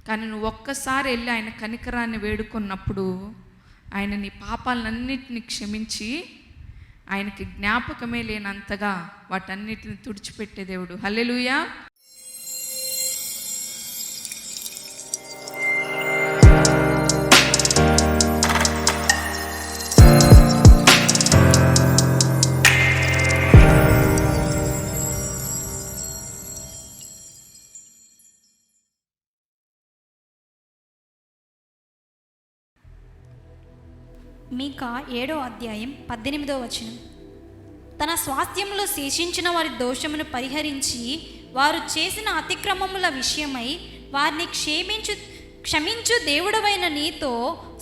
కానీ నువ్వు ఒక్కసారి వెళ్ళి ఆయన కనికరాన్ని వేడుకున్నప్పుడు ఆయన నీ పాపాలన్నిటిని క్షమించి ఆయనకి జ్ఞాపకమే లేనంతగా వాటన్నిటిని తుడిచిపెట్టే దేవుడు. హల్లెలూయా. మీకా 7వ అధ్యాయం 18వ వచనం. తన స్వాస్థ్యములో శేషించిన వారి దోషమును పరిహరించి వారు చేసిన అతిక్రమముల విషయమై వారిని క్షమించు దేవుడవైన నీతో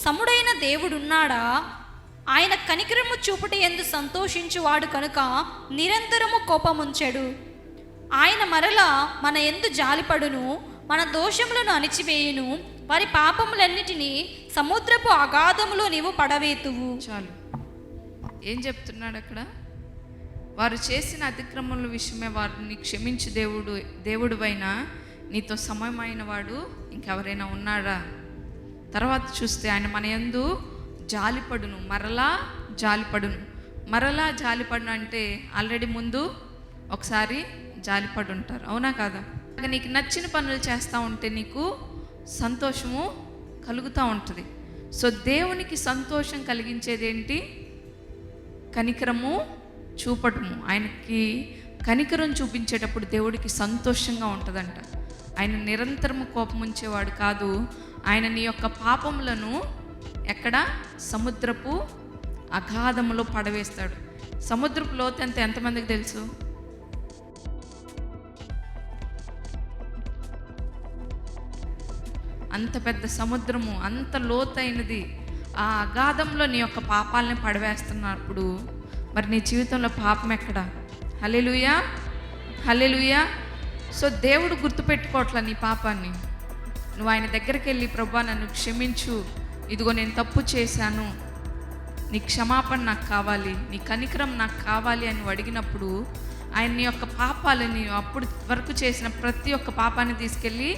సముడైన దేవుడున్నాడా? ఆయన కనికరము చూపుట యందు సంతోషించువాడు కనుక నిరంతరము కోపముంచెడు. ఆయన మరలా మన యందు జాలిపడును, మన దోషములను అణిచివేయును, వారి పాపములన్నిటినీ సముద్రపు అగాధములో నీవు పడవేతువు. చాలు. ఏం చెప్తున్నాడు అక్కడ? వారు చేసిన అతిక్రమముల విషయమే వారిని క్షమించి దేవుడువైనా నీతో సమయమైన వాడు ఇంకెవరైనా ఉన్నాడా? తర్వాత చూస్తే ఆయన మన యందు జాలిపడును, మరలా జాలిపడును. మరలా జాలిపడును అంటే ఆల్రెడీ ముందు ఒకసారి జాలిపడి ఉంటారు, అవునా కాదా? నీకు నచ్చిన పనులు చేస్తూ ఉంటే నీకు సంతోషము కలుగుతూ ఉంటుంది. సో దేవునికి సంతోషం కలిగించేది ఏంటి? కనికరము చూపటము. ఆయనకి కనికరం చూపించేటప్పుడు దేవుడికి సంతోషంగా ఉంటుందంట. ఆయన నిరంతరము కోపం ఉంచేవాడు కాదు. ఆయన నీ యొక్క పాపములను ఎక్కడ? సముద్రపు అగాధములో పడవేస్తాడు. సముద్రపు లోతు ఎంతమందికి తెలుసు? అంత పెద్ద సముద్రము, అంత లోతైనది. ఆ అగాధంలో నీ యొక్క పాపాలని పడవేస్తున్నప్పుడు మరి నీ జీవితంలో పాపం ఎక్కడ? హల్లెలూయా, హల్లెలూయా. సో దేవుడు గుర్తుపెట్టుకోవట్లా నీ పాపాన్ని. నువ్వు ఆయన దగ్గరికి వెళ్ళి, ప్రభువా నన్ను క్షమించు, ఇదిగో నేను తప్పు చేశాను, నీ క్షమాపణ నాకు కావాలి, నీ కనికరం నాకు కావాలి అని అడిగినప్పుడు ఆయన నీ యొక్క పాపాలని, అప్పుడు వరకు చేసిన ప్రతి ఒక్క పాపాన్ని తీసుకెళ్ళి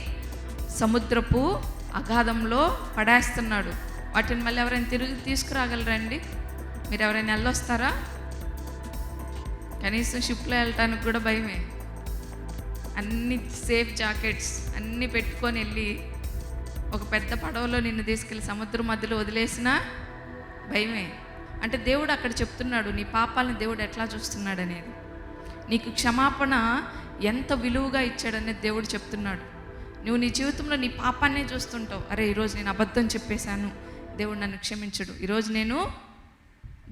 సముద్రపు అగాధంలో పడేస్తున్నాడు. వాటిని మళ్ళీ ఎవరైనా తిరిగి తీసుకురాగలరండి? మీరు ఎవరైనా వెళ్ళొస్తారా? కనీసం షిప్లో వెళ్ళటానికి కూడా భయమే. అన్ని సేఫ్ జాకెట్స్ అన్నీ పెట్టుకొని వెళ్ళి ఒక పెద్ద పడవలో నిన్ను తీసుకెళ్ళి సముద్రం మధ్యలో వదిలేసినా భయమే. అంటే దేవుడు అక్కడ చెప్తున్నాడు నీ పాపాలను దేవుడు ఎట్లా చూస్తున్నాడు అనేది, నీకు క్షమాపణ ఎంత విలువగా ఇచ్చాడనేది దేవుడు చెప్తున్నాడు. నువ్వు నీ జీవితంలో నీ పాపాన్నే చూస్తుంటావు. అరే ఈరోజు నేను అబద్ధం చెప్పేశాను, దేవుడు నన్ను క్షమించడు. ఈరోజు నేను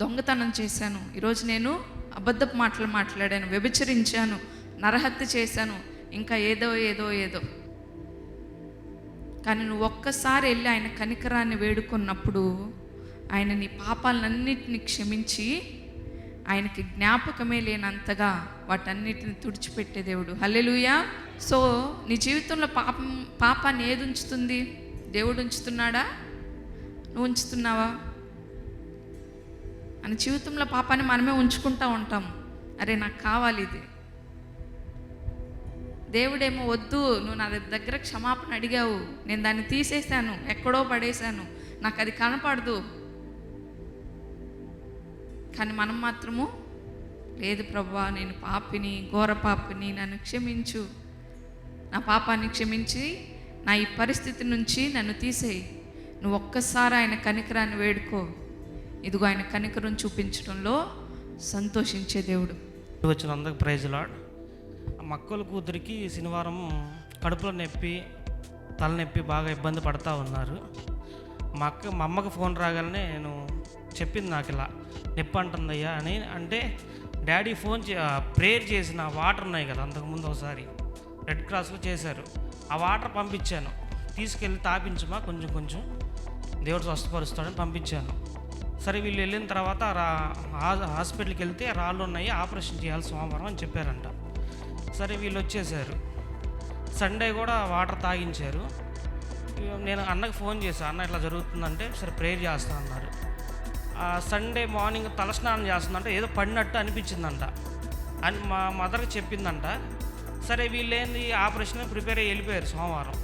దొంగతనం చేశాను, ఈరోజు నేను అబద్ధపు మాటలు మాట్లాడాను, వ్యభిచరించాను, నరహత్య చేశాను, ఇంకా ఏదో ఏదో ఏదో. కానీ నువ్వు ఒక్కసారి వెళ్ళి ఆయన కనికరాన్ని వేడుకున్నప్పుడు ఆయన నీ పాపాలన్నిటిని క్షమించి ఆయనకి జ్ఞాపకమే లేనంతగా వాటన్నిటిని తుడిచిపెట్టే దేవుడు. హల్లెలూయా. సో నీ జీవితంలో పాపాన్ని ఏది ఉంచుతుంది? దేవుడు ఉంచుతున్నాడా? నువ్వు ఉంచుతున్నావా? మన జీవితంలో పాపాన్ని మనమే ఉంచుకుంటూ ఉంటాం. అరే నాకు కావాలి ఇది. దేవుడేమో వద్దు, నువ్వు నా దగ్గర క్షమాపణ అడిగావు, నేను దాన్ని తీసేశాను, ఎక్కడో పడేశాను, నాకు అది కనపడదు. కానీ మనం మాత్రము లేదు ప్రభువా నేను పాపిని, ఘోర పాపిని, నన్ను క్షమించు, నా పాపాన్ని క్షమించి నా ఈ పరిస్థితి నుంచి నన్ను తీసేయి. నువ్వు ఒక్కసారి ఆయన కనికరాన్ని వేడుకో, ఇదిగో ఆయన కనికరం చూపించడంలో సంతోషించే దేవుడు. వచ్చిన అందరికి ప్రైజ్ లార్డ్. మక్కల కూతురికి శనివారం కడుపులో నొప్పి, తలనొప్పి బాగా ఇబ్బంది పడతా ఉన్నారు. మా అమ్మకి ఫోన్ రాగానే నేను చెప్పింది, నాకు ఇలా నొప్పి అంటుందయ్యా అని. అంటే డాడీ ప్రేయర్ చేసిన వాటర్ ఉన్నాయి కదా, అంతకుముందు ఒకసారి రెడ్ క్రాస్లో చేశారు, ఆ వాటర్ పంపించాను, తీసుకెళ్ళి తాపించమా కొంచెం కొంచెం దేవుడు స్వస్థపరుస్తాడని పంపించాను. సరే వీళ్ళు వెళ్ళిన తర్వాత హాస్పిటల్కి వెళ్తే రాళ్ళు ఉన్నాయి, ఆపరేషన్ చేయాలి సోమవారం అని చెప్పారంట. సరే వీళ్ళు వచ్చేసారు. సండే కూడా వాటర్ తాగించారు. నేను అన్నకి ఫోన్ చేశాను, అన్న ఇట్లా జరుగుతుందంటే సరే ప్రేయర్ చేస్తా అన్నారు. సండే మార్నింగ్ తలస్నానం చేస్తుందంటే ఏదో పడినట్టు అనిపించిందంట అని మా మదర్కి చెప్పిందంట. సరే వీళ్ళేంది ఆపరేషన్ ప్రిపేర్ అయ్యి వెళ్ళిపోయారు సోమవారం.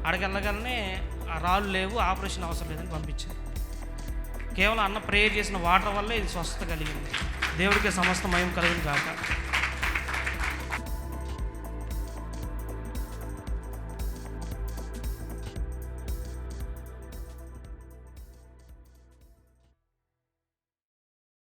అక్కడికి వెళ్ళగానే ఆ రాళ్ళు లేవు, ఆపరేషన్ అవసరం లేదని పంపించారు. కేవలం అన్న ప్రేయర్ చేసిన వాటర్ వల్లే ఇది స్వస్థత కలిగింది. దేవుడికి సమస్త మహిమ కలుగును కాక.